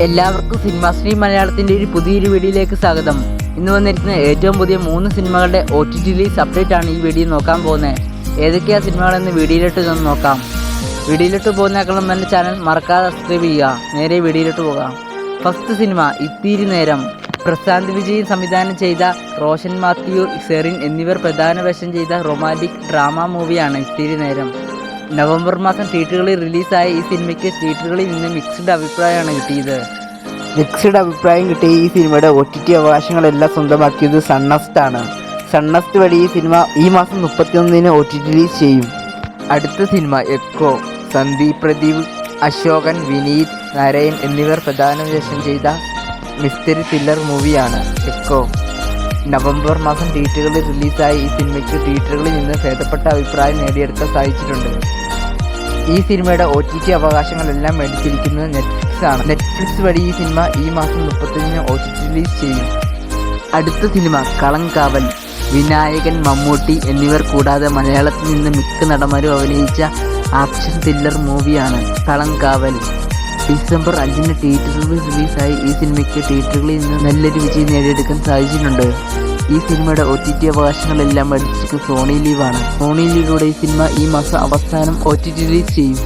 എല്ലാവർക്കും cinema stream മലയാളത്തിൻ്റെ ഒരു പുതിയൊരു വീഡിയോയിലേക്ക് സ്വാഗതം. ഇന്ന് വന്നിരിക്കുന്ന ഏറ്റവും പുതിയ 3 സിനിമകളുടെ OTT റിലീസ് അപ്ഡേറ്റ് ആണ് ഈ വീഡിയോ നോക്കാൻ പോകുന്നത്. ഏതൊക്കെയാണ് സിനിമകളെന്ന് വീഡിയോയിലോട്ട് ഒന്ന് നോക്കാം. വീഡിയോയിലോട്ട് പോകുന്നേക്കാളും എൻ്റെ ചാനൽ മറക്കാതെ സബ്സ്ക്രൈബ് ചെയ്യുക. നേരെ വീഡിയോയിലോട്ട് പോകാം. ഫസ്റ്റ് സിനിമ ഇത്തിരി നേരം. പ്രശാന്ത് വിജയ് സംവിധാനം ചെയ്ത റോഷൻ മാത്യു, സെറിൻ എന്നിവർ പ്രധാന വേഷം ചെയ്ത റൊമാൻറ്റിക് ഡ്രാമ മൂവിയാണ് ഇത്തിരി നേരം. നവംബർ മാസം തിയേറ്ററുകളിൽ റിലീസായ ഈ സിനിമയ്ക്ക് തിയേറ്ററുകളിൽ നിന്ന് മിക്സ്ഡ് അഭിപ്രായമാണ് കിട്ടിയത്. മിക്സ്ഡ് അഭിപ്രായം കിട്ടിയ ഈ സിനിമയുടെ OTT അവകാശങ്ങളെല്ലാം സ്വന്തമാക്കിയത് സൺനെക്സ്റ്റ് ആണ്. സൺനെക്സ്റ്റ് വഴി ഈ സിനിമ ഈ മാസം 31-ന് OTT റിലീസ് ചെയ്യും. അടുത്ത സിനിമ എക്കോ. സന്ദീപ് പ്രദീപ്, അശോകൻ, വിനീത് നാരായൺ എന്നിവർ പ്രധാന വേഷം ചെയ്ത മിസ്റ്ററി ത്രില്ലർ മൂവിയാണ് എക്കോ. നവംബർ മാസം തിയേറ്ററുകളിൽ റിലീസായ ഈ സിനിമയ്ക്ക് തിയേറ്ററുകളിൽ നിന്ന് ഭേദപ്പെട്ട അഭിപ്രായം നേടിയെടുക്കാൻ സാധിച്ചിട്ടുണ്ട്. ഈ സിനിമയുടെ OTT അവകാശങ്ങളെല്ലാം മേടിച്ചിരിക്കുന്നത് നെറ്റ്ഫ്ലിക്സ് ആണ്. നെറ്റ്ഫ്ലിക്സ് വഴി ഈ സിനിമ ഈ മാസം 31-ന് OTT റിലീസ് ചെയ്യും. അടുത്ത സിനിമ കളങ്കാവൽ. വിനായകൻ, മമ്മൂട്ടി എന്നിവർ കൂടാതെ മലയാളത്തിൽ നിന്ന് മിക്ക നടന്മാരും അഭിനയിച്ച ആക്ഷൻ ത്രില്ലർ മൂവിയാണ് കളങ്കാവൽ. ഡിസംബർ 5-ന് തിയേറ്ററുകളിൽ റിലീസായി ഈ സിനിമയ്ക്ക് തിയേറ്ററുകളിൽ നിന്ന് നല്ലൊരു വിജയം നേടിയെടുക്കാൻ സാധിച്ചിട്ടുണ്ട്. ഈ സിനിമയുടെ OTT അവകാശങ്ങളെല്ലാം മേടിച്ചിരിക്കുന്നത് സോണി ലീവാണ്. സോണി ലീവിലൂടെ ഈ സിനിമ ഈ മാസം അവസാനം OTT റിലീസ് ചെയ്യും.